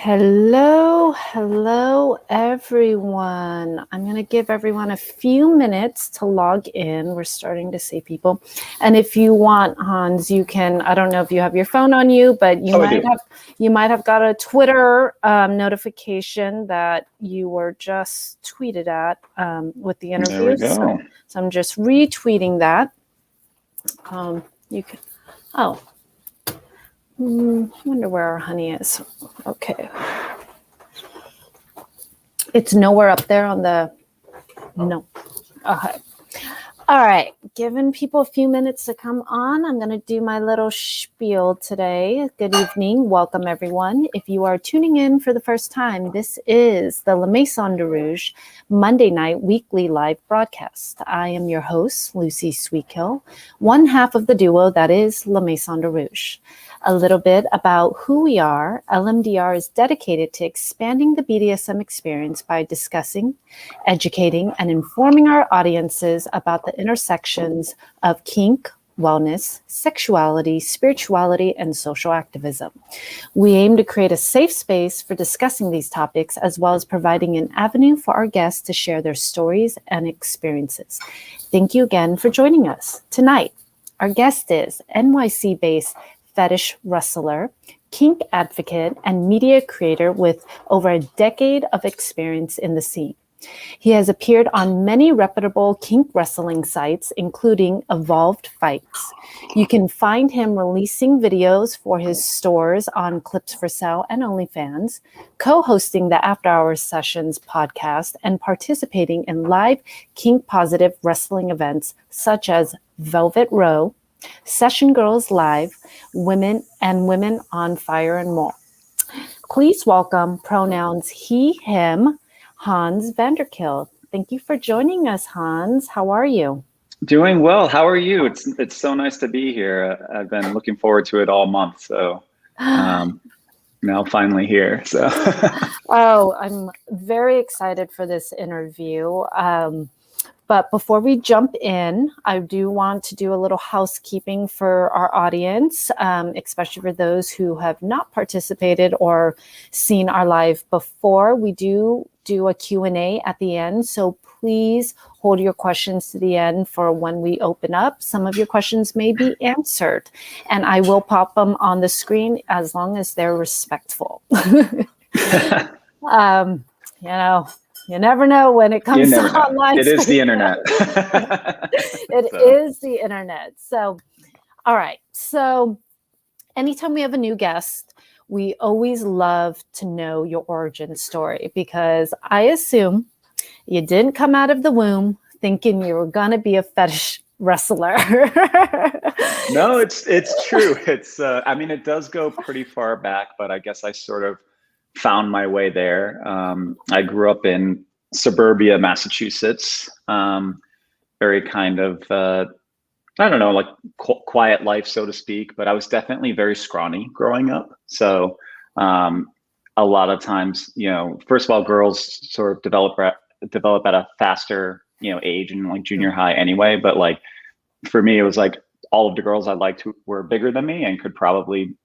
Hello, everyone. I'm going to give everyone a few minutes to log in. We're starting to see people. And if you want, Hans, you can, I don't know if you have your phone on you, but you might have got a Twitter notification that you were just tweeted at with the interview. There we go. So I'm just retweeting that. You can, I wonder where our honey is. Okay. It's nowhere up there on the, no. Okay. All right. Giving people a few minutes to come on. I'm going to do my little spiel today. Good evening. Welcome, everyone. If you are tuning in for the first time, this is the La Maison de Rouge Monday night weekly live broadcast. I am your host, Lucy Sweetkill, one half of the duo that is La Maison de Rouge. A little bit about who we are. LMDR is dedicated to expanding the BDSM experience by discussing, educating, and informing our audiences about the intersections of kink, wellness, sexuality, spirituality, and social activism. We aim to create a safe space for discussing these topics, as well as providing an avenue for our guests to share their stories and experiences. Thank you again for joining us. Tonight, our guest is NYC-based fetish wrestler, kink advocate, and media creator with over a decade of experience in the scene. He has appeared on many reputable kink wrestling sites, including EvolvedFights. You can find him releasing videos for his stores on Clips for Sale and OnlyFans, co-hosting the After Hours Sessions podcast, and participating in live kink-positive wrestling events such as Velvet Roe, SessionGirls Live, Women on Fire, and more. Please welcome pronouns he, him, Hanz VanderKill. Thank you for joining us, Hans. How are you? Doing well. How are you? It's so nice to be here. I've been looking forward to it all month. So now finally here. So Oh, I'm very excited for this interview. But before we jump in, I do want to do a little housekeeping for our audience, especially for those who have not participated or seen our live before. We do a Q&A at the end, so please hold your questions to the end for when we open up. Some of your questions may be answered, and I will pop them on the screen as long as they're respectful. You never know when it comes to online. It is the internet. Is the internet. So, all right. So anytime we have a new guest, we always love to know your origin story, because I assume you didn't come out of the womb thinking you were going to be a fetish wrestler. No, it's true. It's, I mean, it does go pretty far back, but I guess I sort of found my way there. I grew up in suburbia, Massachusetts, very kind of, I don't know, like quiet life, so to speak, but I was definitely very scrawny growing up. So a lot of times, first of all, girls sort of develop at a faster, age in like junior high anyway. But like, for me, it was like all of the girls I liked were bigger than me and could probably,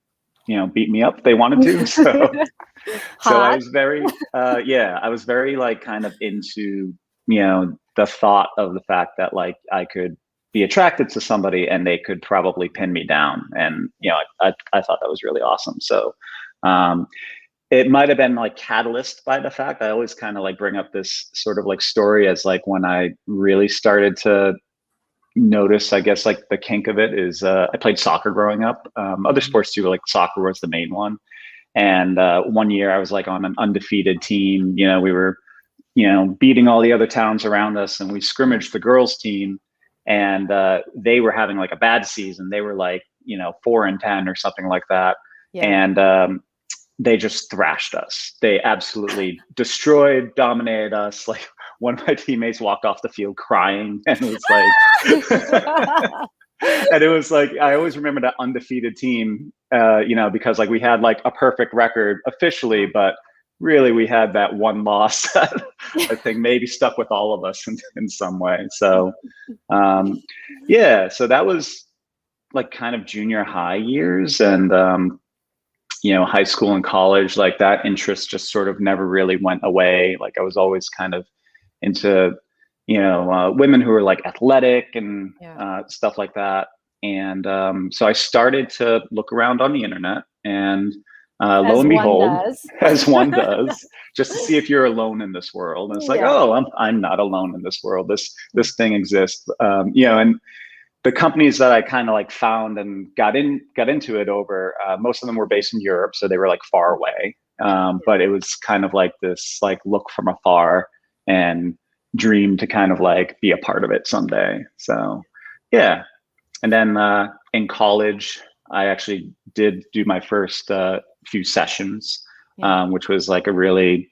beat me up if they wanted to. So I was very, I was very like kind of into, the thought of the fact that like I could be attracted to somebody and they could probably pin me down. And, I thought that was really awesome. So it might have been like catalyst by the fact I always kind of like bring up this sort of like story as like when I really started to notice, I guess, like the kink of it is I played soccer growing up. Other sports too, like soccer was the main one. And one year I was like on an undefeated team. We were, beating all the other towns around us, and we scrimmaged the girls team, and they were having like a bad season. They were like, 4-10 or something like that. Yeah. And they just thrashed us. They absolutely destroyed, dominated us. Like one of my teammates walked off the field crying, and it was like, and it was like, I always remember that undefeated team, because like we had like a perfect record officially, but really we had that one loss that I think maybe stuck with all of us in some way. So, so that was like kind of junior high years. And high school and college, like that interest just sort of never really went away. Like I was always kind of into, women who were like athletic and stuff like that. And so I started to look around on the internet, and lo and behold, as one does, just to see if you're alone in this world. And it's like, oh, I'm not alone in this world. This thing exists. And the companies that I kind of like found and got into it over, most of them were based in Europe, so they were like far away. But it was kind of like this like look from afar and dream to kind of like be a part of it someday. So yeah. And then in college, I actually did do my first few sessions, which was like a really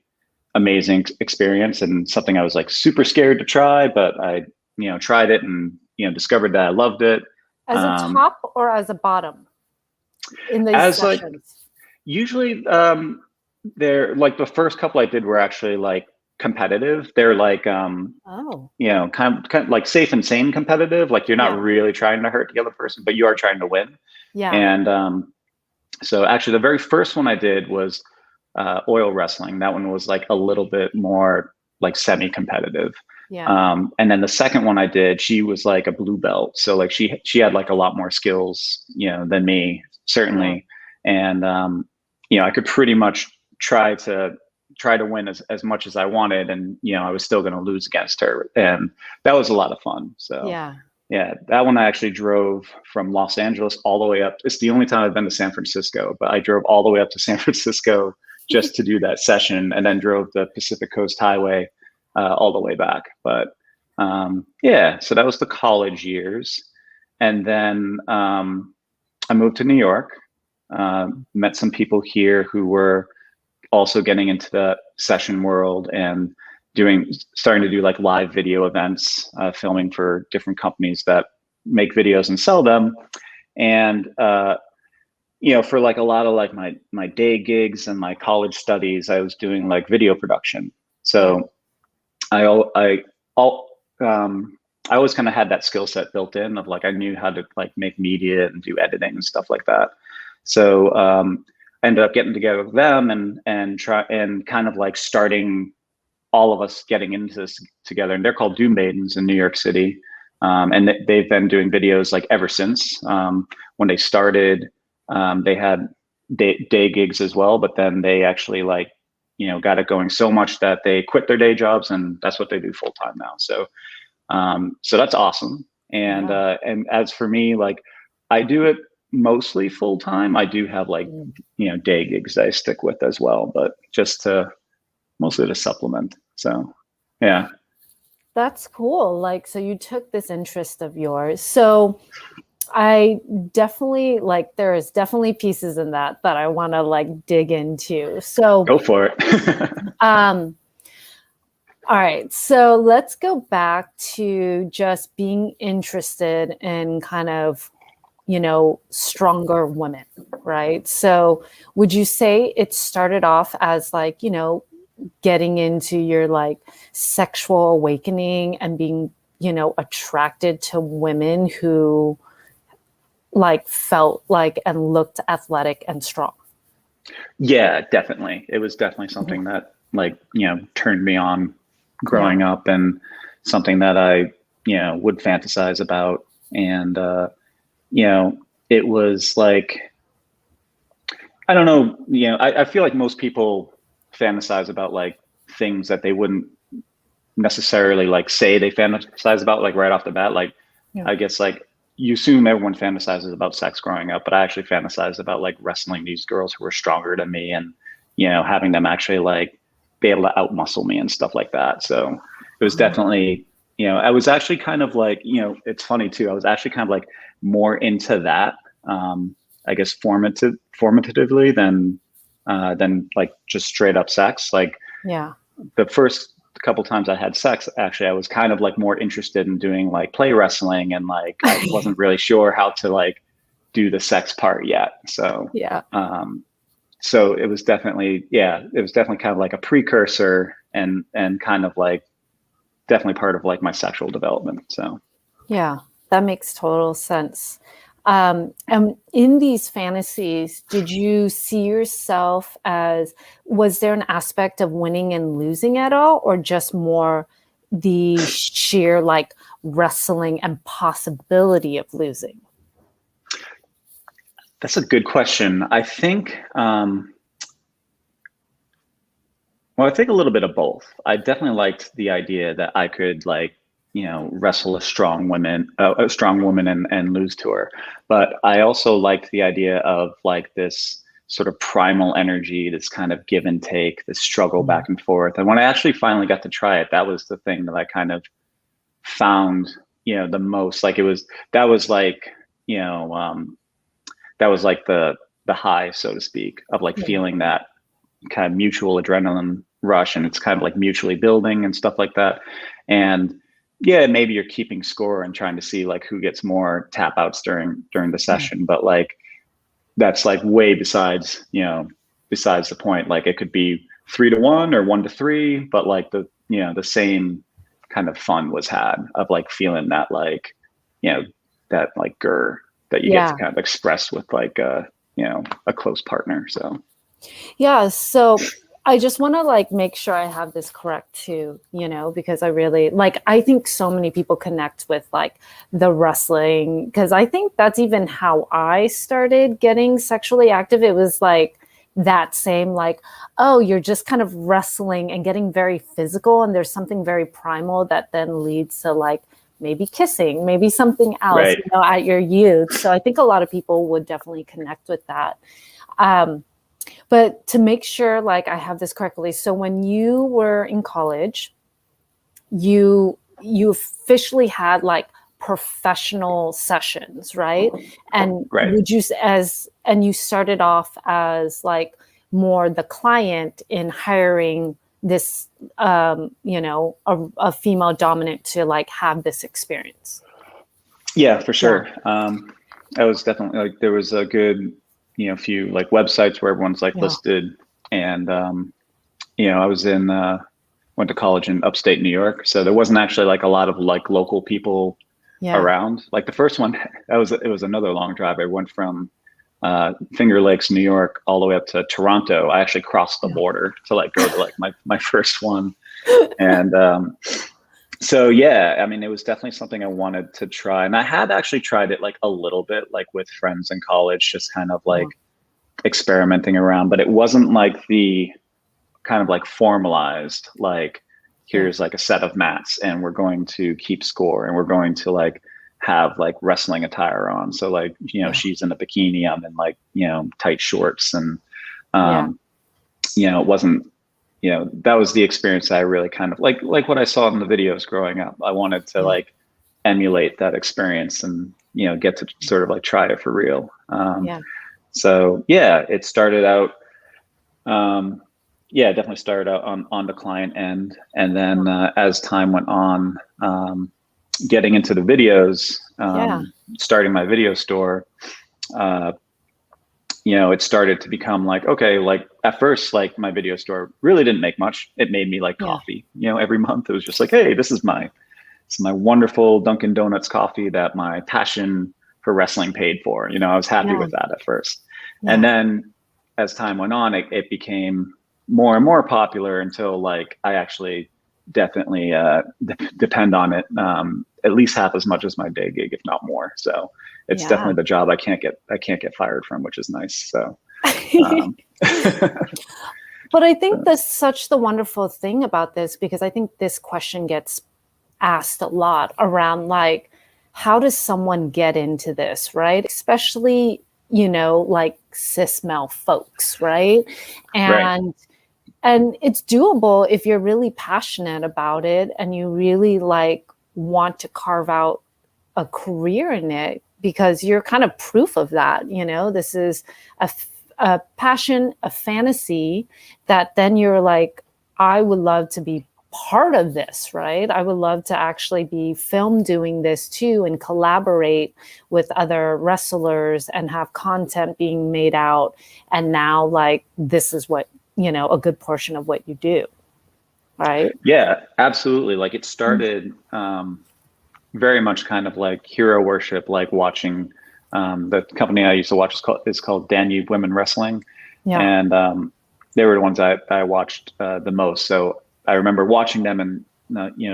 amazing experience and something I was like super scared to try, but I tried it and discovered that I loved it. As a top or as a bottom in these sessions? Like, usually they're like the first couple I did were actually like competitive. They're like kind of like safe and sane competitive. Like you're not really trying to hurt the other person, but you are trying to win. Yeah. And so actually the very first one I did was oil wrestling. That one was like a little bit more like semi-competitive. Yeah. And then the second one I did, she was like a blue belt. So like she had like a lot more skills, than me, certainly. Yeah. And I could pretty much try to win as much as I wanted, and I was still going to lose against her, and that was a lot of fun. So yeah, that one I actually drove from Los Angeles all the way up. It's the only time I've been to San Francisco, but I drove all the way up to San Francisco just to do that session, and then drove the Pacific Coast Highway all the way back. But so that was the college years, and then I moved to New York, met some people here who were also getting into the session world and starting to do like live video events, filming for different companies that make videos and sell them. And, for like a lot of like my day gigs and my college studies, I was doing like video production. So I always kind of had that skill set built in of like, I knew how to like make media and do editing and stuff like that. So, I ended up getting together with them and try and kind of like starting all of us getting into this together. And they're called Doom Maidens in New York City. And they've been doing videos like ever since. When they started, they had day gigs as well, but then they actually like, got it going so much that they quit their day jobs, and that's what they do full time now. So, so that's awesome. And, and as for me, like I do it mostly full time. I do have like, day gigs I stick with as well, but just mostly to supplement. So, yeah. That's cool. Like, so you took this interest of yours. So I definitely like, there is definitely pieces in that I want to like dig into. So go for it. All right. So let's go back to just being interested in kind of, stronger women, right? So would you say it started off as like, getting into your like sexual awakening and being, attracted to women who like felt like and looked athletic and strong? Yeah, definitely. It was definitely something that like, turned me on growing up, and something that I, would fantasize about. And, it was like, I don't know, I feel like most people fantasize about like things that they wouldn't necessarily like say they fantasize about like right off the bat. Like, I guess like you assume everyone fantasizes about sex growing up, but I actually fantasized about like wrestling these girls who were stronger than me, and, having them actually like be able to outmuscle me and stuff like that. So it was definitely, I was actually kind of like, it's funny too. I was actually kind of like more into that, I guess formatively than like just straight up sex. Like the first couple times I had sex, actually, I was kind of like more interested in doing like play wrestling, and like, I wasn't really sure how to like do the sex part yet. So, so it was definitely kind of like a precursor and kind of like definitely part of like my sexual development. So, yeah, that makes total sense. And in these fantasies, did you see yourself as, was there an aspect of winning and losing at all, or just more the sheer like wrestling and possibility of losing? That's a good question. I think, well, I think a little bit of both. I definitely liked the idea that I could like, wrestle a strong woman and lose to her. But I also liked the idea of like this sort of primal energy, this kind of give and take, this struggle back and forth. And when I actually finally got to try it, that was the thing that I kind of found, the most. Like that was like, that was like the high, so to speak, of like feeling that kind of mutual adrenaline rush, and it's kind of like mutually building and stuff like that. And yeah, maybe you're keeping score and trying to see like who gets more tap outs during the session, but like that's like way besides the point. Like it could be 3-1 or 1-3, but like the same kind of fun was had of like feeling that like that like grr that you get to kind of express with like a close partner. So yeah, so I just want to like make sure I have this correct too, because I really like, I think so many people connect with like the wrestling, because I think that's even how I started getting sexually active. It was like that same like, oh, you're just kind of wrestling and getting very physical, and there's something very primal that then leads to like maybe kissing, maybe something else, right. At your youth. So I think a lot of people would definitely connect with that. But to make sure like I have this correctly, so when you were in college, you officially had like professional sessions, right? And right. would you and you started off as like more the client in hiring this a female dominant to like have this experience? Yeah, for sure. I was definitely like, there was a good few like websites where everyone's like listed, and I was went to college in upstate New York, so there wasn't actually like a lot of like local people around. Like the first one, it was another long drive. I went from Finger Lakes, New York, all the way up to Toronto. I actually crossed the border to like go to like my first one, and so yeah, I mean, it was definitely something I wanted to try, and I had actually tried it like a little bit, like with friends in college, just kind of like experimenting around. But it wasn't like the kind of like formalized, like here's like a set of mats, and we're going to keep score, and we're going to like have like wrestling attire on. So like she's in a bikini, I'm in like tight shorts, and it wasn't. That was the experience that I really kind of like what I saw in the videos growing up. I wanted to like emulate that experience and, get to sort of like try it for real. So yeah, it started out, definitely started out on the client end. And then as time went on, getting into the videos, starting my video store, it started to become like, okay, like at first, like my video store really didn't make much. It made me like coffee, every month. It was just like, hey, this is my wonderful Dunkin' Donuts coffee that my passion for wrestling paid for. I was happy with that at first. And then as time went on, it became more and more popular until like I actually definitely depend on it at least half as much as my day gig, if not more. So it's definitely the job I can't get fired from, which is nice. So but I think that's such the wonderful thing about this, because I think this question gets asked a lot around like, how does someone get into this, right? Especially, like cis male folks, right? And it's doable if you're really passionate about it and you really like want to carve out a career in it, because you're kind of proof of that. This is a passion, a fantasy that then you're like, I would love to be part of this, right? I would love to actually be filmed doing this too, and collaborate with other wrestlers and have content being made out. And now like, this is what, a good portion of what you do. Right. Yeah, absolutely. Like it started very much kind of like hero worship, like watching The company I used to watch is called Danube Women Wrestling. Yeah. And they were the ones I watched the most. So I remember watching them and,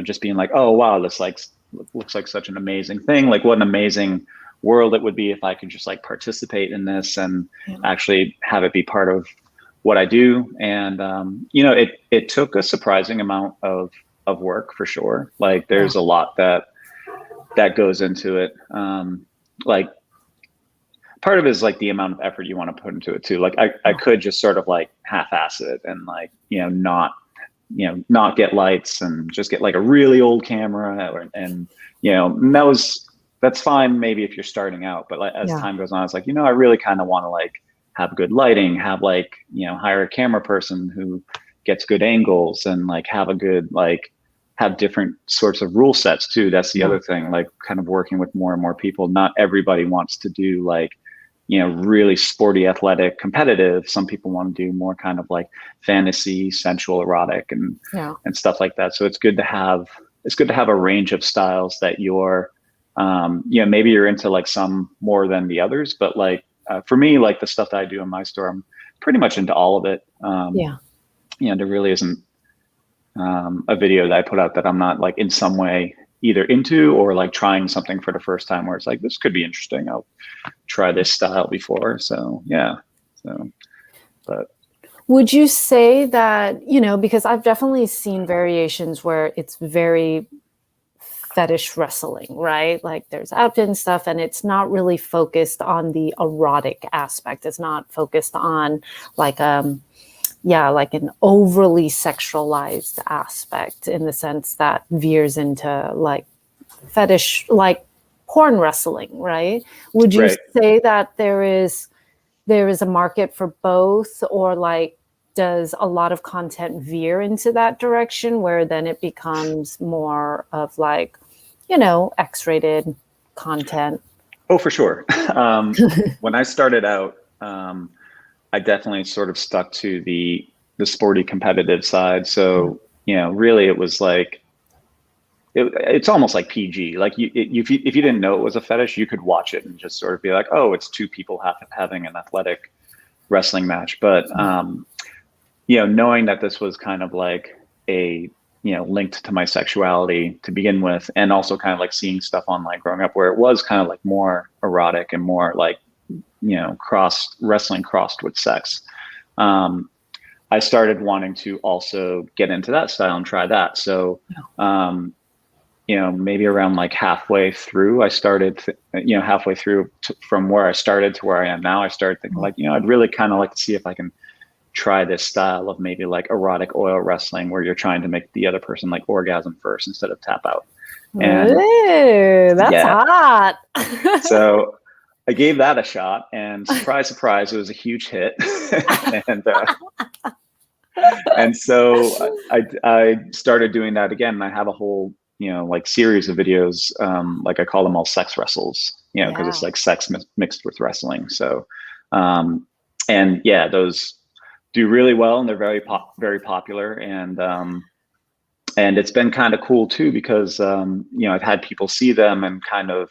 just being like, oh, wow, this looks like such an amazing thing. Like what an amazing world it would be if I could just like participate in this and actually have it be part of what I do. And, it took a surprising amount of work for sure. Like there's a lot that goes into it. Like part of it is like the amount of effort you want to put into it too. Like I could just sort of like half-ass it and like, not get lights and just get like a really old camera and that's fine maybe if you're starting out, but like as time goes on, it's like, I really kind of want to like have good lighting, have like, hire a camera person who gets good angles and like have a good, like have different sorts of rule sets too. That's the other thing, like kind of working with more and more people. Not everybody wants to do like, really sporty, athletic, competitive. Some people want to do more kind of like fantasy, sensual, erotic and stuff like that. So it's good to have a range of styles that you're, maybe you're into like some more than the others, but like, for me, like the stuff that I do in my store, I'm pretty much into all of it. There really isn't a video that I put out that I'm not like in some way either into or like trying something for the first time where it's like, this could be interesting. I'll try this style before. So, but. Would you say that, because I've definitely seen variations where it's very fetish wrestling, right? Like there's out-in stuff and it's not really focused on the erotic aspect. It's not focused on like, like an overly sexualized aspect in the sense that veers into like fetish, like porn wrestling, right? Would you say that there is a market for both, or like does a lot of content veer into that direction where then it becomes more of like, X-rated content? Oh, for sure. When I started out, I definitely sort of stuck to the sporty competitive side. So, really it was like, it's almost like PG. Like if you didn't know it was a fetish, you could watch it and just sort of be like, oh, it's two people having an athletic wrestling match. But, knowing that this was kind of like a, linked to my sexuality to begin with, and also kind of like seeing stuff online growing up where it was kind of like more erotic and more like, wrestling crossed with sex. I started wanting to also get into that style and try that. So, maybe around like halfway through, I started, from where I started to where I am now, I started thinking like, I'd really kind of like to see if I can try this style of maybe like erotic oil wrestling where you're trying to make the other person like orgasm first instead of tap out. And that's hot. So I gave that a shot and surprise, surprise, it was a huge hit. And so I started doing that again. And I have a whole, like series of videos. Like I call them all sex wrestles, because it's like sex mixed with wrestling. So, those do really well and they're very popular. And it's been kind of cool too, because, I've had people see them and kind of,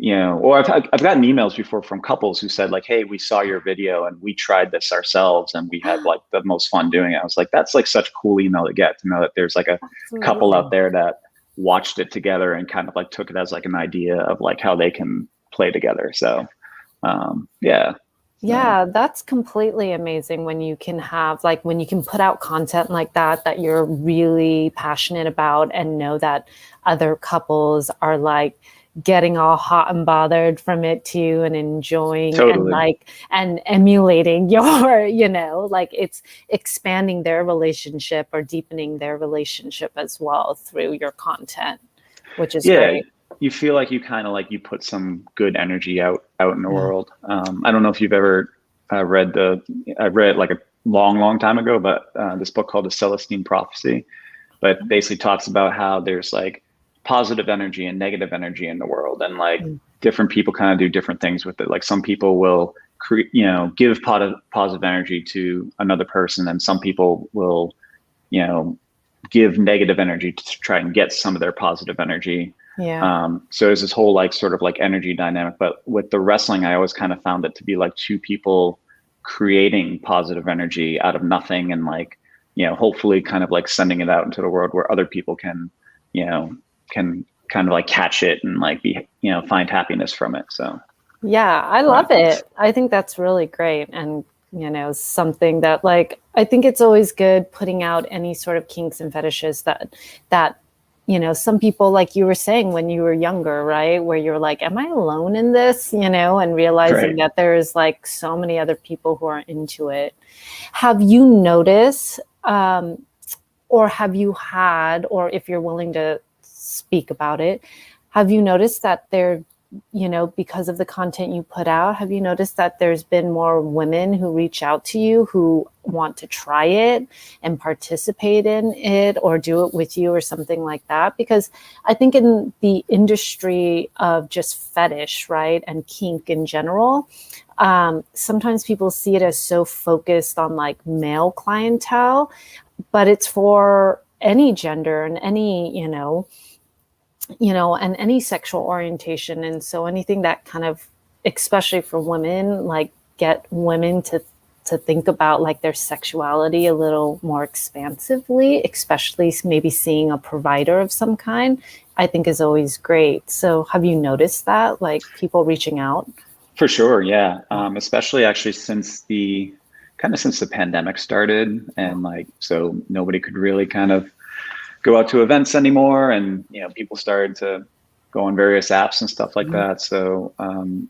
or I've gotten emails before from couples who said like, hey, we saw your video and we tried this ourselves and we had like the most fun doing it. I was like, that's like such a cool email to get, to know that there's like a couple out there that watched it together and kind of like took it as like an idea of like how they can play together. So, Yeah, that's completely amazing when you can have like, when you can put out content like that you're really passionate about and know that other couples are like getting all hot and bothered from it too and enjoying and like and emulating your, like it's expanding their relationship or deepening their relationship as well through your content, which is great. You feel like you kind of like you put some good energy out in the world. I don't know if you've ever read I read it like a long time ago, but this book called The Celestine Prophecy, but basically talks about how there's like positive energy and negative energy in the world, and like different people kind of do different things with it. Like some people will give positive energy to another person, and some people will give negative energy to try and get some of their positive energy. So there's this whole like sort of like energy dynamic. But with the wrestling, I always kind of found it to be like two people creating positive energy out of nothing, and like, you know, hopefully kind of like sending it out into the world where other people can, you know, can kind of like catch it and like be, you know, find happiness from it. So yeah, I love it. I think that's really great. And, you know, something that like, I think it's always good putting out any sort of kinks and fetishes that, you know, some people, like you were saying when you were younger, right? Where you're like, am I alone in this? You know, and realizing that there's like so many other people who are into it. Have you noticed, or have you had, or if you're willing to speak about it, have you noticed that there, you know, because of the content you put out, have you noticed that there's been more women who reach out to you who want to try it and participate in it or do it with you or something like that? Because I think in the industry of just fetish, right, and kink in general, sometimes people see it as so focused on like male clientele, but it's for any gender and any, and any sexual orientation. And so anything that kind of, especially for women, like get women to think about like their sexuality a little more expansively, especially maybe seeing a provider of some kind, I think is always great. So have you noticed that, like people reaching out? For sure. Yeah. Especially actually since the pandemic started, and like, so nobody could really kind of go out to events anymore, and you know, people started to go on various apps and stuff like that. So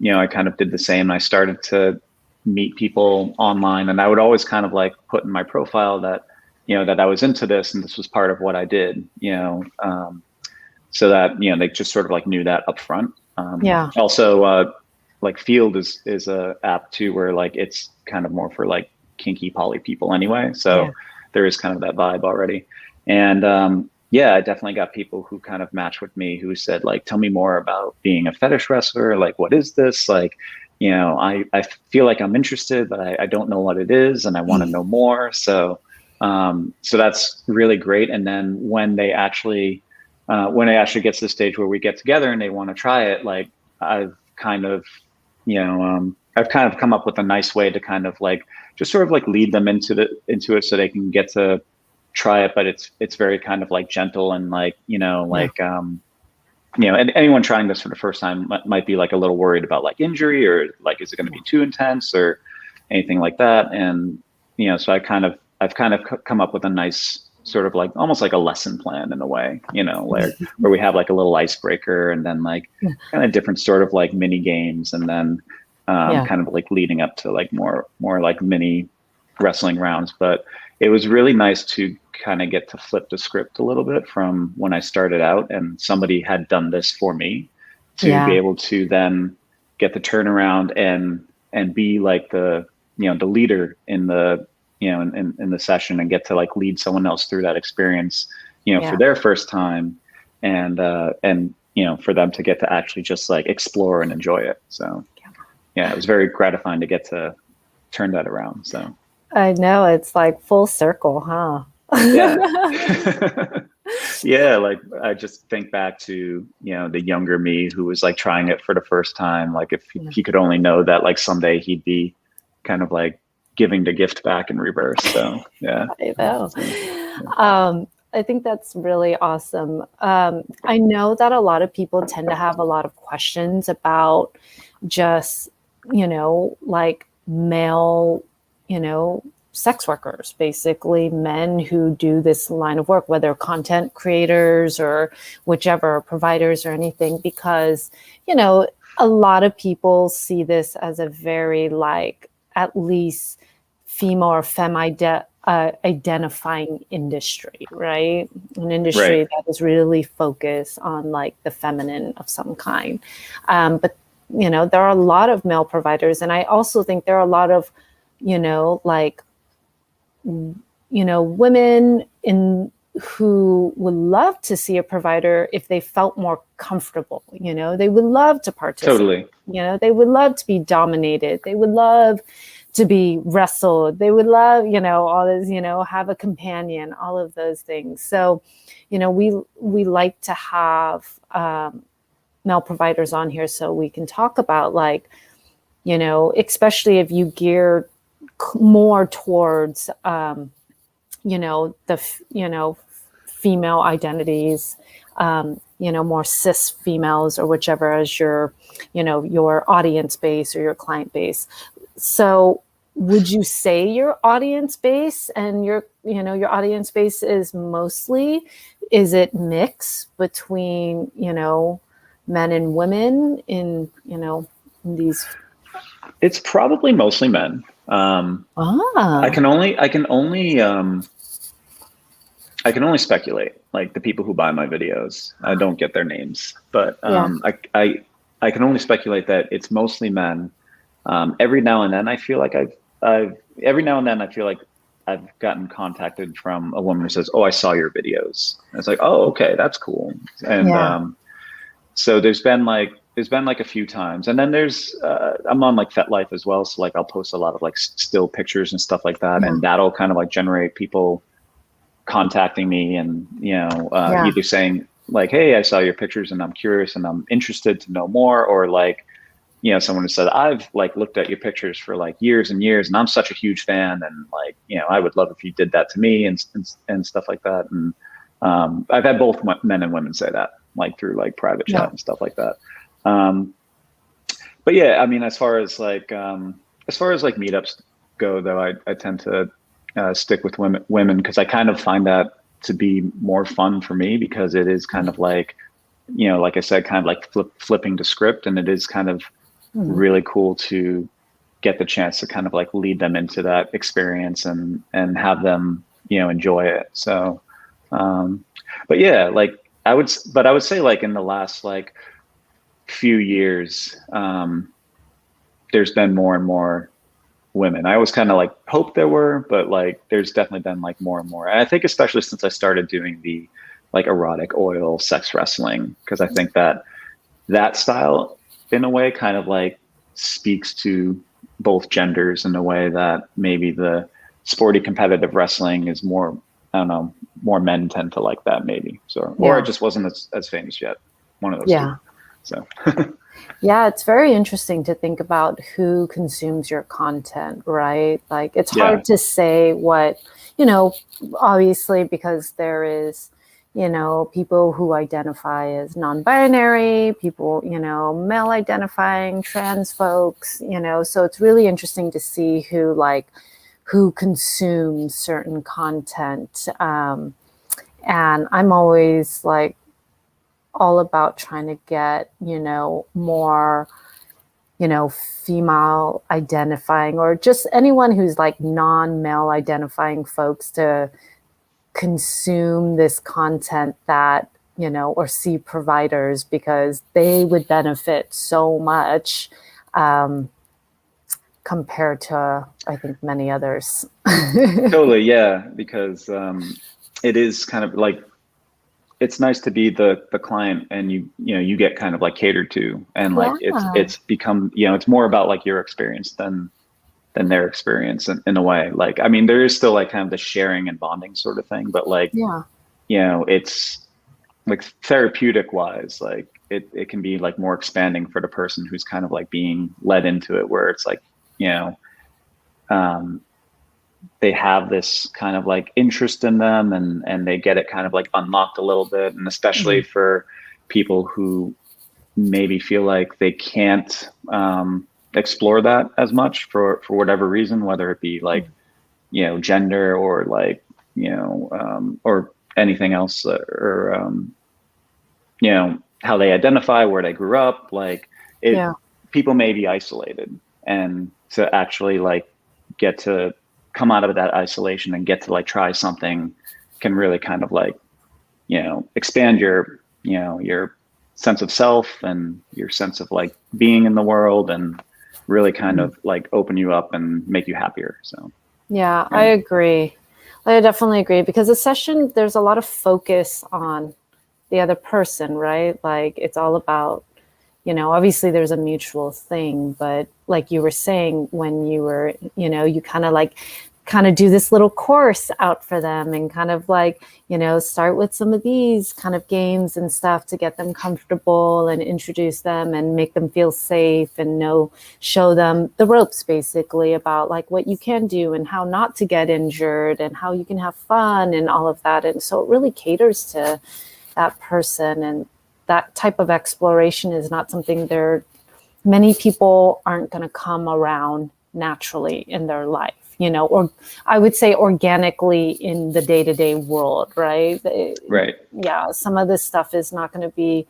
you know, I kind of did the same. I started to meet people online, and I would always kind of like put in my profile that, you know, that I was into this and this was part of what I did, you know, so that, you know, they just sort of like knew that up front. Also, like Field is a app too, where like it's kind of more for like kinky poly people anyway. So there is kind of that vibe already. And yeah, I definitely got people who kind of match with me who said like, tell me more about being a fetish wrestler. Like, what is this? Like, you know, I feel like I'm interested, but I don't know what it is, and I want to know more. So, so that's really great. And then when it actually gets to the stage where we get together and they want to try it, like I've kind of come up with a nice way to kind of like just sort of like lead them into it so they can get to try it, but it's very kind of like gentle and like, you know, like you know, and anyone trying this for the first time might be like a little worried about like injury, or like, is it going to be too intense or anything like that? And you know, so I've kind of come up with a nice sort of like almost like a lesson plan in a way, you know, where we have like a little icebreaker, and then like kind of different sort of like mini games, and then kind of like leading up to like more like mini wrestling rounds. But it was really nice to kind of get to flip the script a little bit from when I started out and somebody had done this for me, to be able to then get the turnaround and be like the, you know, the leader in the, you know, in the session, and get to like lead someone else through that experience, you know, for their first time, and you know, for them to get to actually just like explore and enjoy it. So yeah, it was very gratifying to get to turn that around. So I know, it's like full circle, huh? Yeah. Yeah, like I just think back to, you know, the younger me who was like trying it for the first time. Like if he could only know that like someday he'd be kind of like giving the gift back in reverse. So yeah. I know. I think that's really awesome. I know that a lot of people tend to have a lot of questions about just, you know, like male, you know, sex workers, basically men who do this line of work, whether content creators or whichever, providers or anything, because, you know, a lot of people see this as a very like at least female or identifying industry, right? An industry that is really focused on like the feminine of some kind. But, you know, there are a lot of male providers. And I also think there are a lot of, you know, like, you know, women who would love to see a provider if they felt more comfortable. You know, they would love to participate. Totally. You know, they would love to be dominated. They would love to be wrestled. They would love, all this, have a companion, all of those things. So, we like to have male providers on here so we can talk about, like, especially if you gear more towards, female identities, more cis females or whichever as your audience base or your client base. So would you say your audience base and your audience base is it mixed between, men and women in these? It's probably mostly men. I can only speculate, like the people who buy my videos. I don't get their names, but I can only speculate that it's mostly men. Every now and then I feel like I've gotten contacted from a woman who says, "Oh, I saw your videos." And it's like, "Oh, okay, that's cool." And so there's been like a few times, and then there's I'm on like FetLife as well, so like I'll post a lot of like still pictures and stuff like that, and that'll kind of like generate people contacting me and either saying like, "Hey, I saw your pictures and I'm curious and I'm interested to know more," or like, someone who said, "I've like looked at your pictures for like years and years and I'm such a huge fan, and like, I would love if you did that to me," and stuff like that. And I've had both men and women say that, like through like private chat and stuff like that. But yeah, I mean, as far as like meetups go, though, I tend to stick with women because I kind of find that to be more fun for me, because it is kind of like, like I said, kind of like flipping the script, and it is kind of really cool to get the chance to kind of like lead them into that experience and have them, enjoy it. So, but yeah, like I would say like in the last like few years, there's been more and more women. I always kind of like hoped there were, but like there's definitely been like more and more. And I think especially since I started doing the like erotic oil sex wrestling, because I think that style in a way kind of like speaks to both genders in a way that maybe the sporty competitive wrestling is more, I don't know, more men tend to like that maybe. So, or it just wasn't as famous yet. One of those two. So yeah, it's very interesting to think about who consumes your content, right? Like it's hard to say what, obviously, because there is, people who identify as non-binary, people, male identifying, trans folks, so it's really interesting to see who consumes certain content. And I'm always like all about trying to get, more, female identifying, or just anyone who's like non-male identifying folks to consume this content that, or see providers, because they would benefit so much compared to, I think, many others. Totally. Yeah. Because it is kind of like, it's nice to be the client, and you get kind of like catered to, and like it's become, it's more about like your experience than their experience in a way. Like, I mean, there is still like kind of the sharing and bonding sort of thing, but like, it's like therapeutic wise, like it can be like more expanding for the person who's kind of like being led into it, where it's like, they have this kind of like interest in them, and they get it kind of like unlocked a little bit. And especially for people who maybe feel like they can't explore that as much for whatever reason, whether it be like, gender or like, or anything else, or, how they identify, where they grew up, like people may be isolated, and to actually like get to come out of that isolation and get to like try something can really kind of like, expand your, your sense of self and your sense of like being in the world, and really kind of like open you up and make you happier. So I agree. I definitely agree, because a session, there's a lot of focus on the other person, right? Like it's all about, you know, obviously there's a mutual thing, but like you were saying, when you were, you know, you kind of do this little course out for them and kind of like, you know, start with some of these kind of games and stuff to get them comfortable and introduce them and make them feel safe and show them the ropes basically about like what you can do and how not to get injured and how you can have fun and all of that. And so it really caters to that person, and that type of exploration is not something many people aren't going to come around naturally in their life. You know, or I would say organically in the day-to-day world, right? Right. Yeah, some of this stuff is not going to be,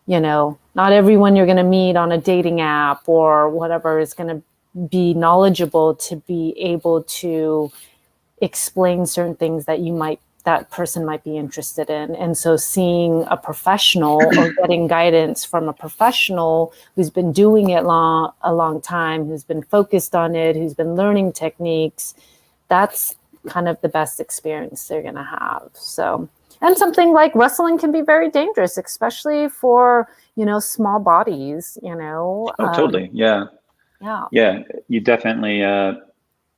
you know, not everyone you're going to meet on a dating app or whatever is going to be knowledgeable to be able to explain certain things that person might be interested in. And so seeing a professional or getting guidance from a professional who's been doing it a long time, who's been focused on it, who's been learning techniques, that's kind of the best experience they're going to have. So, and something like wrestling can be very dangerous, especially for, you know, small bodies, you know. Oh, totally. Yeah. Yeah. Yeah. You definitely,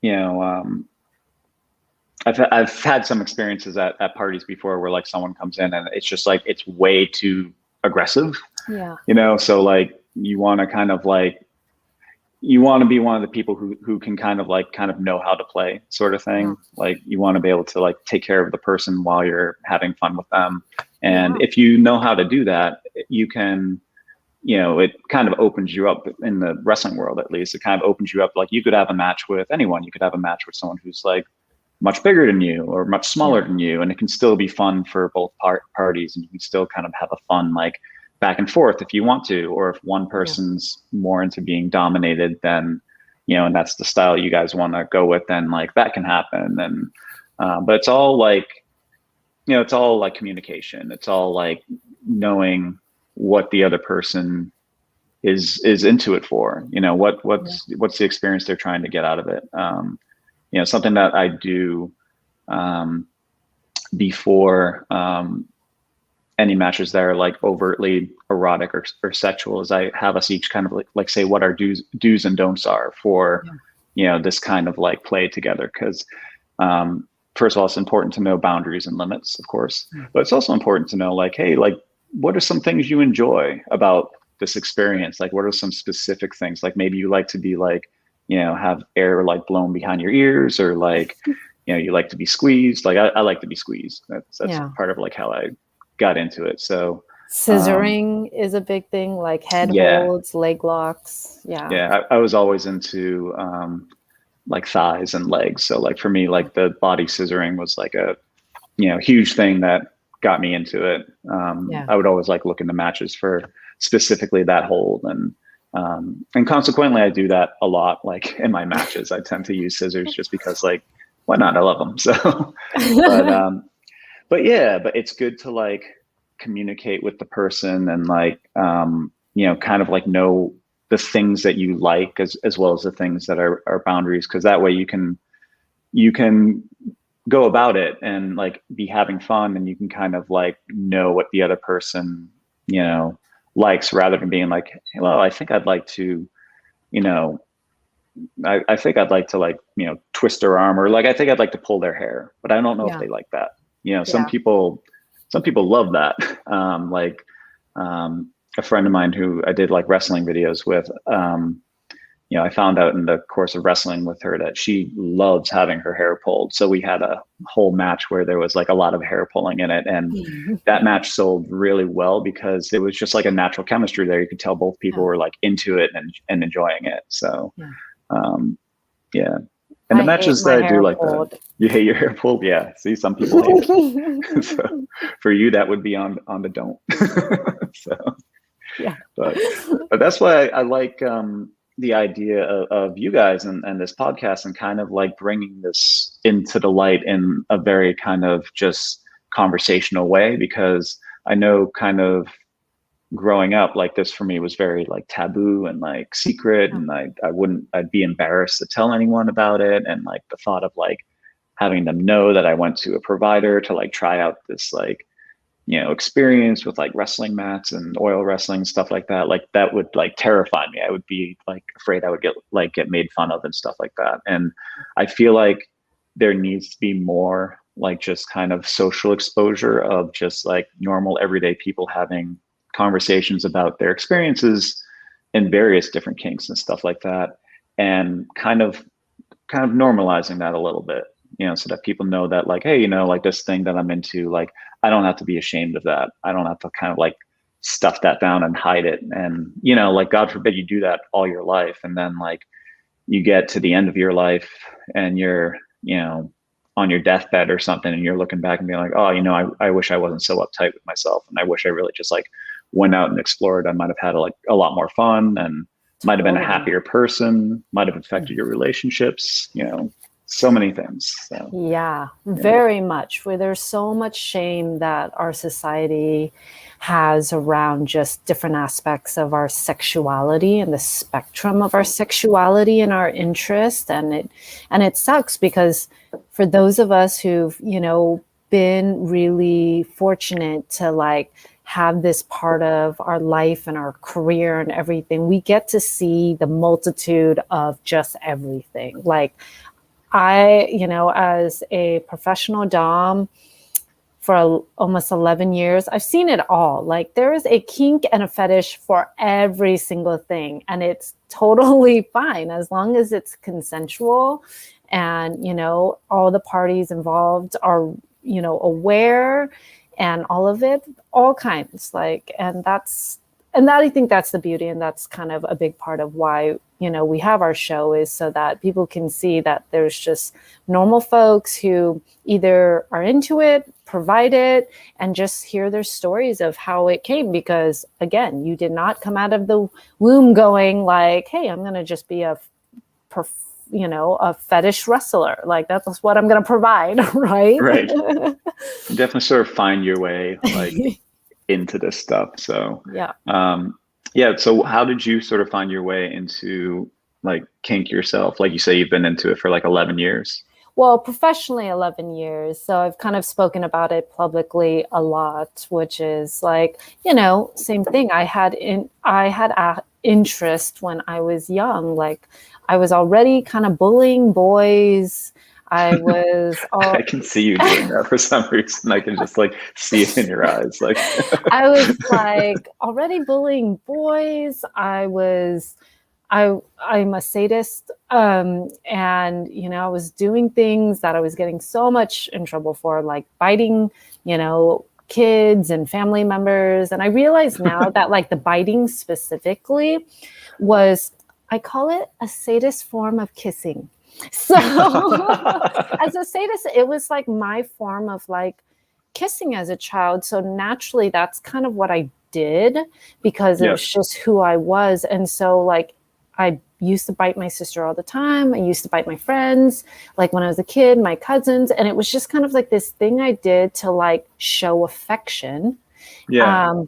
you know, I've had some experiences at parties before where like someone comes in and it's just like, it's way too aggressive, Yeah. you know? So like, you want to kind of like, you want to be one of the people who can kind of know how to play sort of thing. Yeah. Like you want to be able to like take care of the person while you're having fun with them. And Yeah. if you know how to do that, you can, you know, it kind of opens you up in the wrestling world, at least. It kind of opens you up. Like you could have a match with anyone. You could have a match with someone who's like much bigger than you or much smaller than you, and it can still be fun for both parties, and you can still kind of have a fun like back and forth if you want to, or if one person's more into being dominated, then, you know, and that's the style you guys want to go with, then like that can happen. And but it's all like, you know, it's all like communication. It's all like knowing what the other person is into it for, you know, what's the experience they're trying to get out of it. You know, something that I do before any matches that are like overtly erotic or sexual is I have us each kind of like say what our do's and don'ts are for, you know, this kind of like play together. Because first of all, it's important to know boundaries and limits, of course, but it's also important to know like, hey, like, what are some things you enjoy about this experience? Like, what are some specific things? Like maybe you like to be like, you know, have air like blown behind your ears, or like, you know, you like to be squeezed. Like I like to be squeezed. That's part of like how I got into it. So scissoring is a big thing, like head holds, leg locks. Yeah. I was always into like thighs and legs. So like for me, like the body scissoring was like a, you know, huge thing that got me into it. I would always like look into matches for specifically that hold, and consequently I do that a lot. Like in my matches, I tend to use scissors just because like, why not? I love them. So, but it's good to like communicate with the person and like, you know, kind of like know the things that you like as well as the things that are boundaries. Cause that way you can go about it and like be having fun, and you can kind of like know what the other person, you know, likes, rather than being like, hey, well, I think I'd like to, you know, I think I'd like to like, you know, twist their arm, or like, I think I'd like to pull their hair, but I don't know if they like that. You know, some people love that. Like a friend of mine who I did like wrestling videos with, you know, I found out in the course of wrestling with her that she loves having her hair pulled. So we had a whole match where there was like a lot of hair pulling in it. And that match sold really well because it was just like a natural chemistry there. You could tell both people were like into it and enjoying it. So, And the matches that I do like that. You hate your hair pulled? Yeah. See, some people hate it. So for you, that would be on the don't. So, but that's why I like, the idea of you guys and this podcast, and kind of like bringing this into the light in a very kind of just conversational way, because I know kind of growing up like this for me was very like taboo and like secret, and I'd be embarrassed to tell anyone about it. And like the thought of like having them know that I went to a provider to like try out this like experience with like wrestling mats and oil wrestling, stuff like that, like that would like terrify me. I would be like afraid I would get made fun of and stuff like that. And I feel like there needs to be more like just kind of social exposure of just like normal everyday people having conversations about their experiences in various different kinks and stuff like that, and kind of normalizing that a little bit, so that people know that like, hey, like this thing that I'm into, like I don't have to be ashamed of that. I don't have to kind of like stuff that down and hide it. And like God forbid you do that all your life, and then like you get to the end of your life and you're on your deathbed or something, and you're looking back and being like, oh, I wish I wasn't so uptight with myself, and I wish I really just like went out and explored. I might have had like a lot more fun, and might have been a happier person, might have affected your relationships, so many things. So, yeah, very much. Where there's so much shame that our society has around just different aspects of our sexuality and the spectrum of our sexuality and our interest. And it sucks because for those of us who've, been really fortunate to like have this part of our life and our career and everything, we get to see the multitude of just everything. Like I, as a professional dom for almost 11 years, I've seen it all. Like there is a kink and a fetish for every single thing. And it's totally fine as long as it's consensual and, all the parties involved are, aware and all of it, all kinds, like, and that I think that's the beauty. And that's kind of a big part of why, we have our show, is so that people can see that there's just normal folks who either are into it, provide it, and just hear their stories of how it came. Because again, you did not come out of the womb going like, hey, I'm going to just be a fetish wrestler. Like that's what I'm going to provide. Right. Right. You definitely sort of find your way like into this stuff. So yeah. So how did you sort of find your way into like kink yourself? Like you say, you've been into it for like 11 years. Well, professionally 11 years. So I've kind of spoken about it publicly a lot, which is like, same thing. I had interest when I was young. Like I was already kind of bullying boys. I was I can see you doing that for some reason. I can just like see it in your eyes. Like I was like already bullying boys. I'm a sadist. And I was doing things that I was getting so much in trouble for, like biting, kids and family members. And I realize now that like the biting specifically was, I call it a sadist form of kissing. So as a sadist, it was like my form of like kissing as a child. So naturally, that's kind of what I did because it was just who I was. And so like, I used to bite my sister all the time. I used to bite my friends, like when I was a kid, my cousins. And it was just kind of like this thing I did to like show affection. Yeah.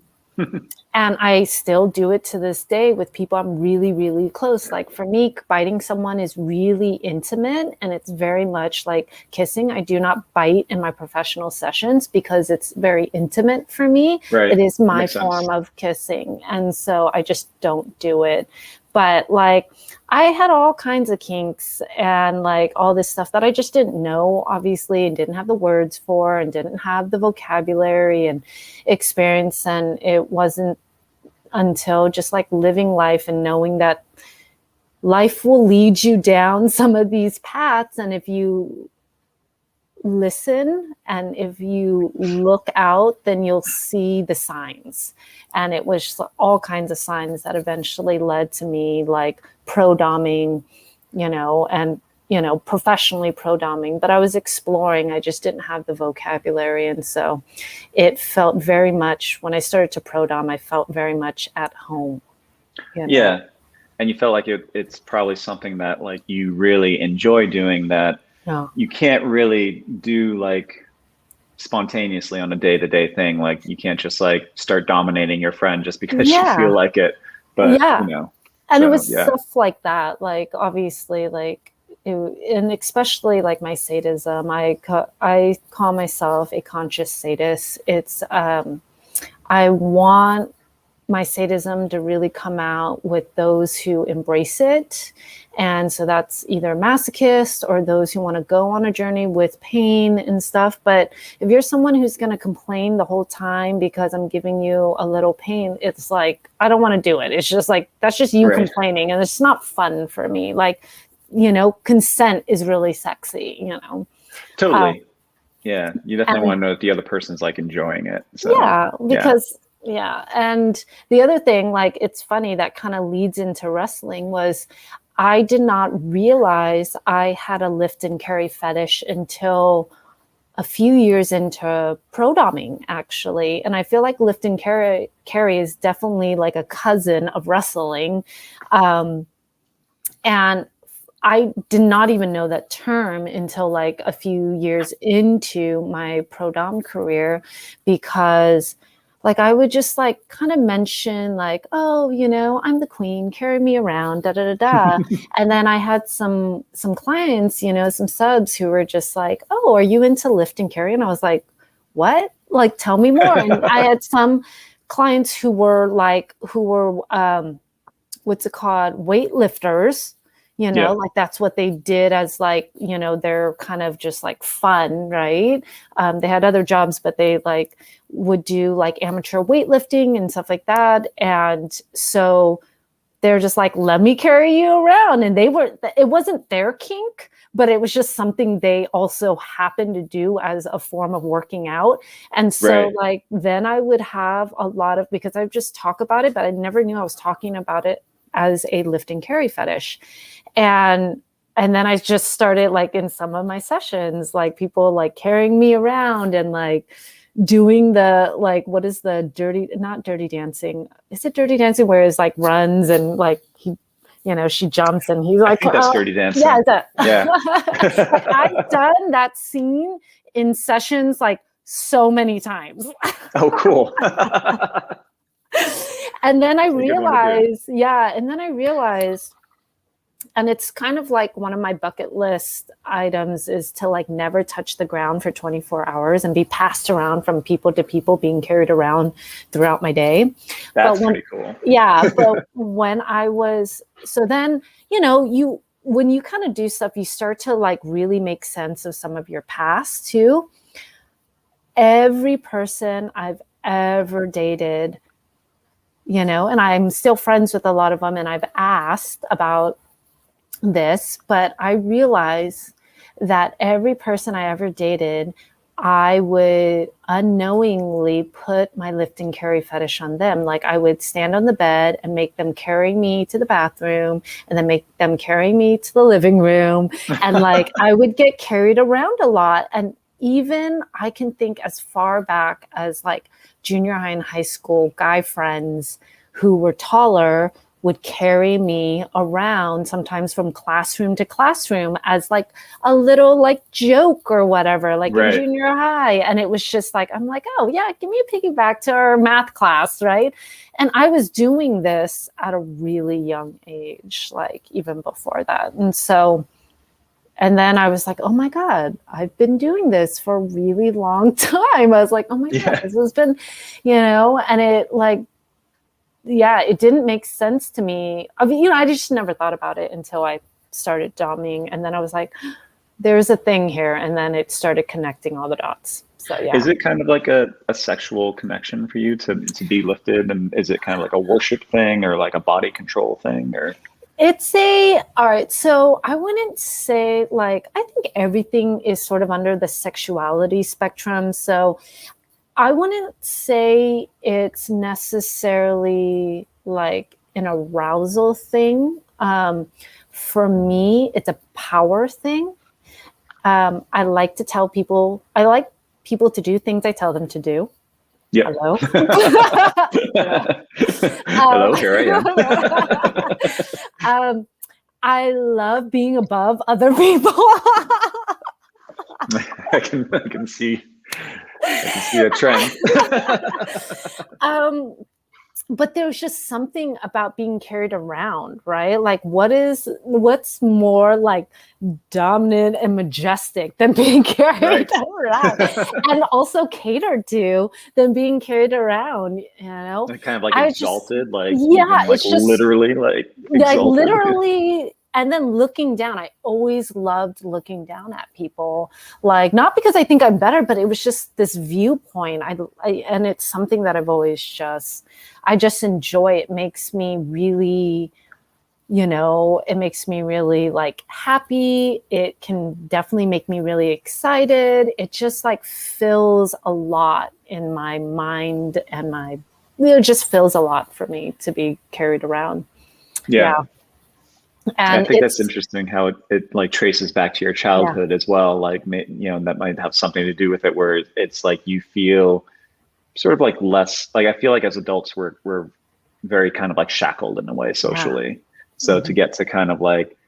And I still do it to this day with people I'm really, really close. Like for me, biting someone is really intimate and it's very much like kissing. I do not bite in my professional sessions because it's very intimate for me. Right. It is my form of kissing. And so I just don't do it. But like I had all kinds of kinks and like all this stuff that I just didn't know, obviously, and didn't have the words for and didn't have the vocabulary and experience. And it wasn't until just like living life and knowing that life will lead you down some of these paths. And if you listen and if you look out, then you'll see the signs. And it was all kinds of signs that eventually led to me like pro-doming, and, professionally pro-doming, but I was exploring. I just didn't have the vocabulary. And so it felt very much, when I started to pro-dom, I felt very much at home. Yeah. And you felt like it's probably something that like you really enjoy doing that you can't really do like spontaneously on a day-to-day thing. Like you can't just like start dominating your friend just because you feel like it. But and it was stuff like that. Like obviously like and especially like my sadism, I call myself a conscious sadist. It's I want my sadism to really come out with those who embrace it. And so that's either masochist or those who want to go on a journey with pain and stuff. But if you're someone who's going to complain the whole time because I'm giving you a little pain, it's like, I don't want to do it. It's just like, that's just you complaining. And it's not fun for me. Like, consent is really sexy, Totally. Yeah. You definitely want to know that the other person's like enjoying it. So, yeah, because and the other thing, like, it's funny, that kind of leads into wrestling, was I did not realize I had a lift and carry fetish until a few years into pro-doming, actually. And I feel like lift and carry is definitely like a cousin of wrestling. And I did not even know that term until like a few years into my pro-dom career, because like I would just like kind of mention like, oh, I'm the queen, carry me around, da da da da. And then I had some clients, some subs who were just like, oh, are you into lift and carry? And I was like, what? Like, tell me more. And I had some clients who were what's it called? Weightlifters. Like that's what they did as like, they're kind of just like fun, right? They had other jobs, but they like would do like amateur weightlifting and stuff like that. And so they're just like, let me carry you around. And it wasn't their kink, but it was just something they also happened to do as a form of working out. And so like, then I would have a lot of, because I would just talk about it, but I never knew I was talking about it as a lift and carry fetish. And then I just started like in some of my sessions, like people like carrying me around and like doing the, like, what is the not dirty dancing. Is it dirty dancing where it's like runs and like she jumps and he's like, I think that's dirty dancing. Yeah. Like, I've done that scene in sessions like so many times. Oh, cool. And then I realized, and it's kind of like one of my bucket list items is to like never touch the ground for 24 hours and be passed around from people to people, being carried around throughout my day. That's pretty cool. Yeah. But when I was, so then, when you kind of do stuff, you start to like really make sense of some of your past too. Every person I've ever dated, and I'm still friends with a lot of them, and I've asked about this, but I realized that every person I ever dated, I would unknowingly put my lift and carry fetish on them. Like I would stand on the bed and make them carry me to the bathroom and then make them carry me to the living room. And like, I would get carried around a lot. And even I can think as far back as like junior high and high school guy friends who were taller would carry me around sometimes from classroom to classroom as like a little like joke or whatever, like in junior high. And it was just like, I'm like, oh yeah, give me a piggyback to our math class, right? And I was doing this at a really young age, like even before that. And then I was like, oh my God, I've been doing this for a really long time. I was like, oh my God, this has been, and it like, it didn't make sense to me. I mean, I just never thought about it until I started doming. And then I was like, there's a thing here. And then it started connecting all the dots. So, yeah. Is it kind of like a sexual connection for you to be lifted? And is it kind of like a worship thing or like a body control thing or? All right. So I wouldn't say like, I think everything is sort of under the sexuality spectrum. So I wouldn't say it's necessarily like an arousal thing. For me, it's a power thing. I like people to do things I tell them to do. Yeah. Hello. Hello, here I am. I love being above other people. I can see a trend. but there's just something about being carried around, right? Like what's more like dominant and majestic than being carried around and also catered to than being carried around, you know? Like kind of like exalted, like yeah, even like it's just literally like exalted. literally. And then looking down, I always loved looking down at people, like not because I think I'm better, but it was just this viewpoint. And it's something that I've always I just enjoy. It makes me really, it makes me really like happy. It can definitely make me really excited. It just like fills a lot in my mind and it just fills a lot for me to be carried around. Yeah. And I think that's interesting how it like traces back to your childhood as well. Like, that might have something to do with it, where it's like you feel sort of like less, like I feel like as adults, we're very kind of like shackled in a way socially. So to get to kind of like,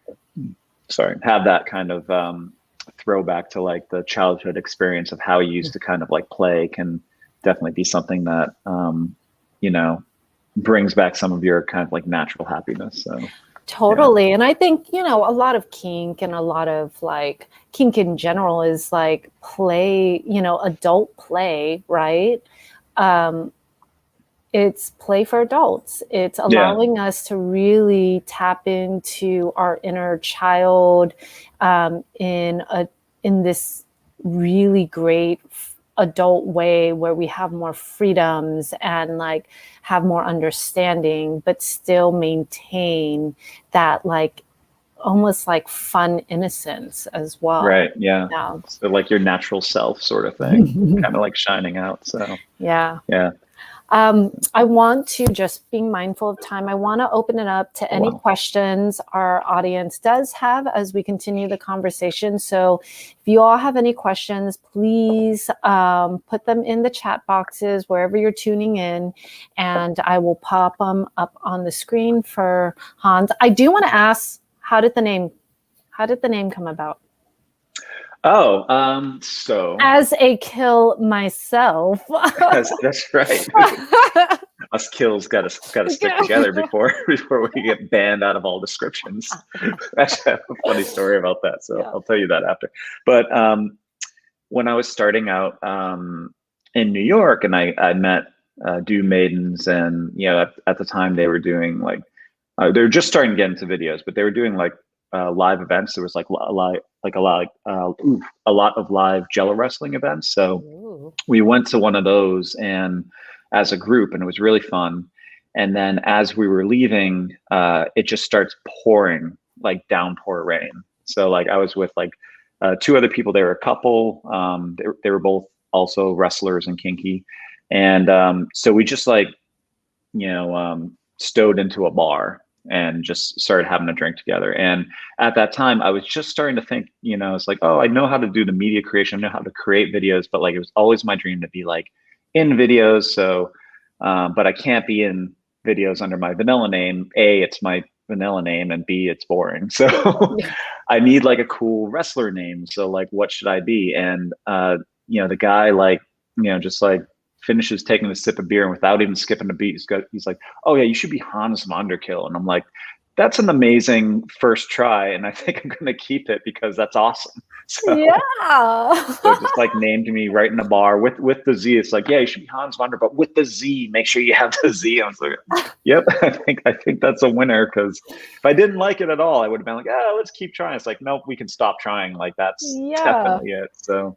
have that kind of throwback to like the childhood experience of how you used to kind of like play can definitely be something that, brings back some of your kind of like natural happiness. So. Totally. Yeah. And I think, a lot of kink and a lot of like kink in general is like play, adult play, right? It's play for adults. It's allowing us to really tap into our inner child in this really great adult way where we have more freedoms and like have more understanding, but still maintain that like almost like fun innocence as well. Right. Yeah. So like your natural self sort of thing, kind of like shining out. So yeah. I want to, just being mindful of time, I want to open it up to any questions our audience does have as we continue the conversation. So if you all have any questions, please put them in the chat boxes wherever you're tuning in, and I will pop them up on the screen for Hanz. I do want to ask, how did the name come about? So as a kill myself. That's right. Us kills got to stick together before we get banned out of all descriptions. Actually, I have a funny story about that, so I'll tell you that after. But when I was starting out in New York, and I met Do Maidens, and at the time they were doing like they were just starting to get into videos, but they were doing like live events. There was like a lot of live Jello wrestling events. So we went to one of those and as a group, and it was really fun. And then as we were leaving, it just starts pouring like downpour rain. So like I was with like two other people. They were a couple. They were both also wrestlers and kinky. And so we just like, stowed into a bar and just started having a drink together. And at that time, I was just starting to think, it's like, oh, I know how to do the media creation. I know how to create videos, but like, it was always my dream to be like in videos. So, but I can't be in videos under my vanilla name. A, it's my vanilla name, and B, it's boring. So I need like a cool wrestler name. So like, what should I be? And, the guy like, just like, finishes taking a sip of beer and without even skipping a beat, he's like, oh yeah, you should be Hanz VanderKill. And I'm like, that's an amazing first try, and I think I'm gonna keep it because that's awesome. So, so just like named me right in the bar with the Z. It's like, yeah, you should be Hanz Vander, but with the Z, make sure you have the Z. I was like, yep, I think that's a winner, because if I didn't like it at all, I would have been like, oh, let's keep trying. It's like, nope, we can stop trying. Like that's definitely it. So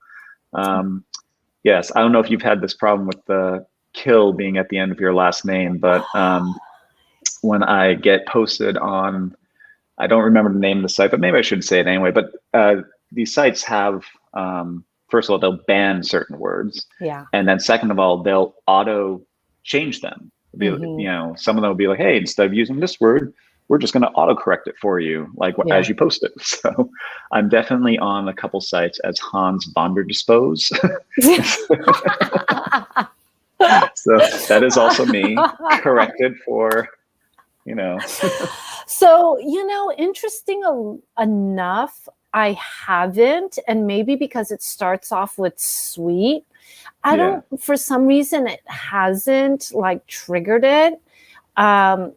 yes, I don't know if you've had this problem with the kill being at the end of your last name, but when I get posted on, I don't remember the name of the site, but maybe I shouldn't say it anyway, but these sites have, first of all, they'll ban certain words. Yeah. And then second of all, they'll auto change them. Some of them will be like, hey, instead of using this word, we're just going to autocorrect it for you, like as you post it. So I'm definitely on a couple sites as Hanz VanderDispose. So that is also me, corrected for, So, interesting enough, I haven't, and maybe because it starts off with sweet, I don't, for some reason, it hasn't like triggered it. And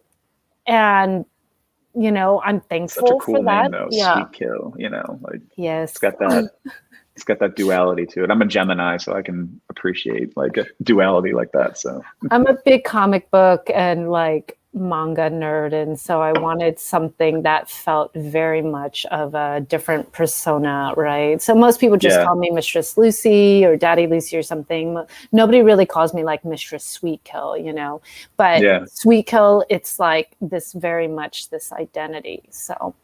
I'm thankful Such a cool for that. name though, Yeah. Sweetkill, like Yes. it's got that duality to it. I'm a Gemini, so I can appreciate like a duality like that. So I'm a big comic book and like manga nerd, and so I wanted something that felt very much of a different persona, right? So most people just call me Mistress Lucy or Daddy Lucy or something. Nobody really calls me like Mistress Sweetkill, but Sweetkill, it's like this very much this identity. So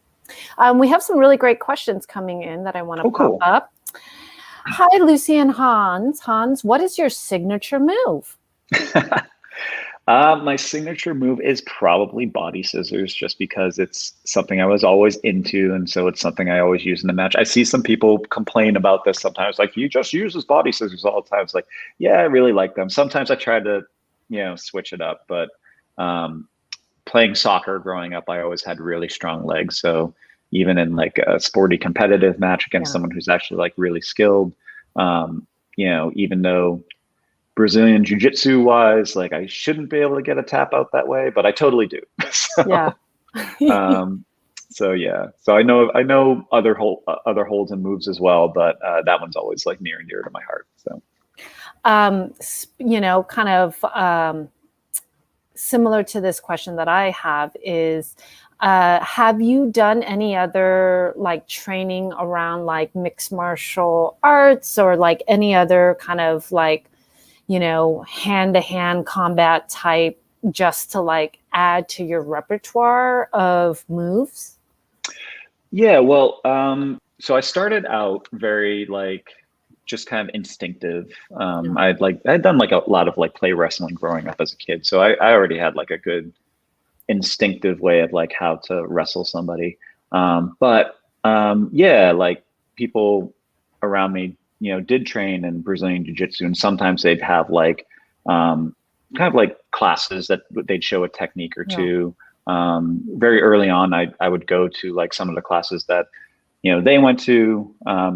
we have some really great questions coming in that I want to pop up. Hi, Lucy and Hanz. Hanz, what is your signature move? My signature move is probably body scissors, just because it's something I was always into, and so it's something I always use in the match. I see some people complain about this sometimes, like, you just use his body scissors all the time. It's like, yeah, I really like them. Sometimes I try to, switch it up, but playing soccer growing up, I always had really strong legs. So even in like a sporty competitive match against someone who's actually like really skilled, even though Brazilian jiu-jitsu wise, like I shouldn't be able to get a tap out that way, but I totally do. So I know other holds and moves as well, but that one's always like near and dear to my heart. So, kind of similar to this question that I have is, have you done any other like training around like mixed martial arts or like any other kind of like, hand-to-hand combat type, just to like add to your repertoire of moves? Yeah, well, so I started out very like just kind of instinctive. I'd done like a lot of like play wrestling growing up as a kid, so I already had like a good instinctive way of like how to wrestle somebody. But like people around me, did train in Brazilian jiu-jitsu, and sometimes they'd have like kind of like classes that they'd show a technique or two. Very early on, I would go to like some of the classes that they went to,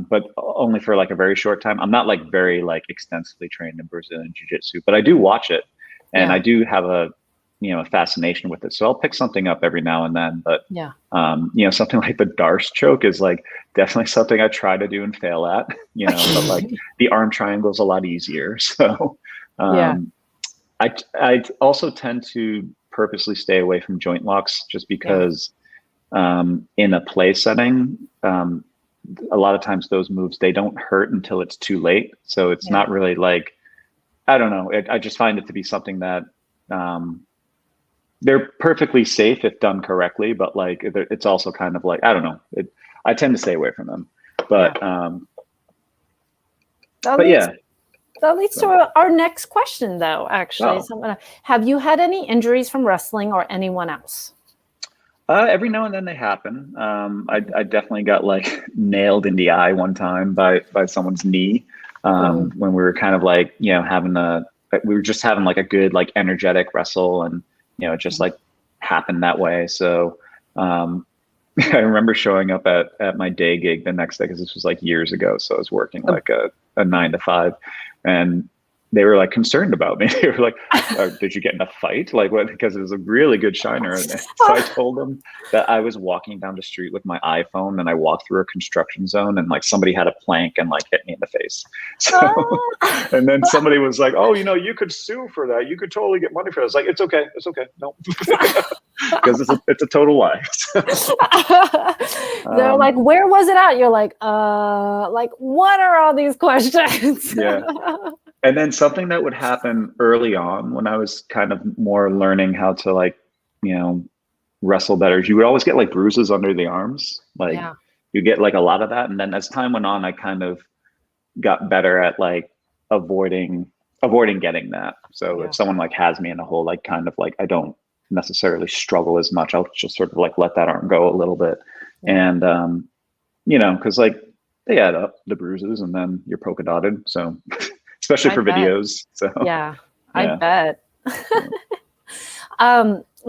but only for like a very short time. I'm not like very like extensively trained in Brazilian jiu-jitsu, but I do watch it, and I do have a fascination with it. So I'll pick something up every now and then, but something like the Darce choke is like definitely something I try to do and fail at, but like the arm triangle is a lot easier. So I also tend to purposely stay away from joint locks, just because in a play setting, a lot of times those moves, they don't hurt until it's too late. So it's not really like, I don't know. I just find it to be something that they're perfectly safe if done correctly, but like it's also kind of like, I don't know. I tend to stay away from them, but that leads to our next question, though. Actually, have you had any injuries from wrestling or anyone else? Every now and then they happen. I definitely got like nailed in the eye one time by someone's knee when we were kind of like we were just having like a good like energetic wrestle, and it just like happened that way. So I remember showing up at my day gig the next day, because this was like years ago. So I was working like a 9 to 5, and they were like concerned about me. They were like, did you get in a fight? Like what? Because it was a really good shiner. And so I told them that I was walking down the street with my iPhone, and I walked through a construction zone, and like somebody had a plank and like hit me in the face. So, and then somebody was like, oh, you could sue for that. You could totally get money for that. I was like, it's okay. No, because it's a total lie. They're like, where was it at? You're like what are all these questions? And then something that would happen early on when I was kind of more learning how to like, wrestle better, you would always get like bruises under the arms. Like you get like a lot of that. And then as time went on, I kind of got better at like avoiding getting that. So if someone like has me in a hole, like kind of like, I don't necessarily struggle as much. I'll just sort of like let that arm go a little bit. And, cause like they add up, the bruises, and then you're polka dotted. So especially for videos. So I bet.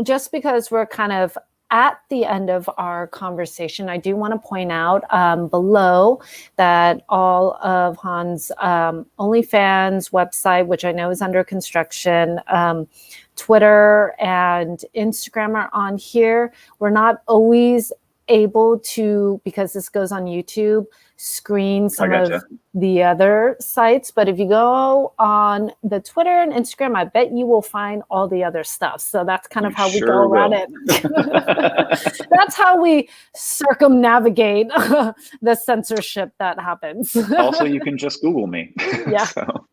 Just because we're kind of at the end of our conversation, I do want to point out below that all of Han's OnlyFans website, which I know is under construction, Twitter and Instagram are on here. We're not always able to, because this goes on YouTube, screen some of the other sites. But if you go on the Twitter and Instagram, I bet you will find all the other stuff. So that's kind of how we go around it. That's how we circumnavigate the censorship that happens. Also, you can just Google me. Yeah. So.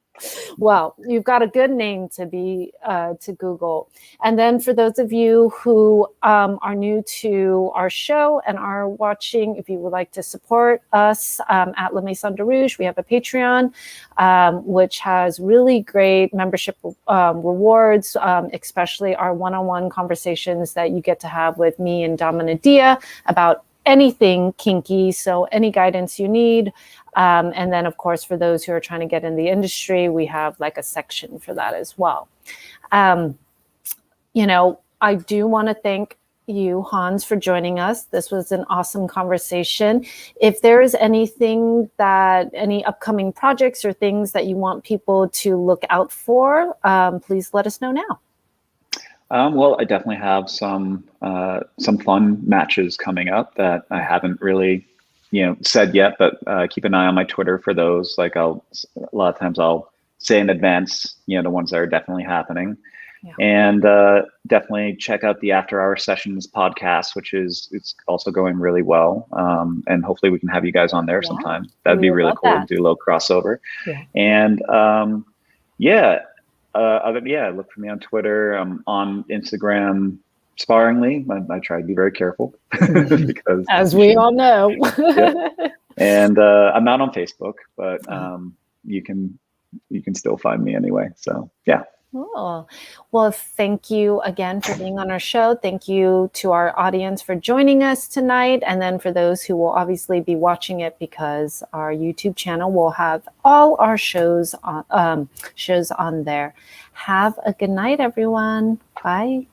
Well, you've got a good name to be to Google. And then for those of you who are new to our show and are watching, if you would like to support us at La Maison de Rouge, we have a Patreon, which has really great membership rewards, especially our one-on-one conversations that you get to have with me and Dominic Dia about anything kinky. So any guidance you need. And then, of course, for those who are trying to get in the industry, we have like a section for that as well. You know, I do want to thank you, Hanz, for joining us. This was an awesome conversation. If there is anything that, any upcoming projects or things that you want people to look out for, please let us know now. Well, I definitely have some fun matches coming up that I haven't really, said yet, but keep an eye on my Twitter for those. Like a lot of times I'll say in advance, the ones that are definitely happening. Yeah. And definitely check out the After Hours Sessions podcast, it's also going really well. And hopefully we can have you guys on there sometime. That'd be really cool to do a little crossover. Yeah. And look for me on Twitter. I'm on Instagram sparingly. I try to be very careful because, as we all know. Yeah. And I'm not on Facebook, but you can still find me anyway. So yeah. Cool. Well, thank you again for being on our show. Thank you to our audience for joining us tonight. And then for those who will obviously be watching it, because our YouTube channel will have all our shows on there. Have a good night, everyone. Bye.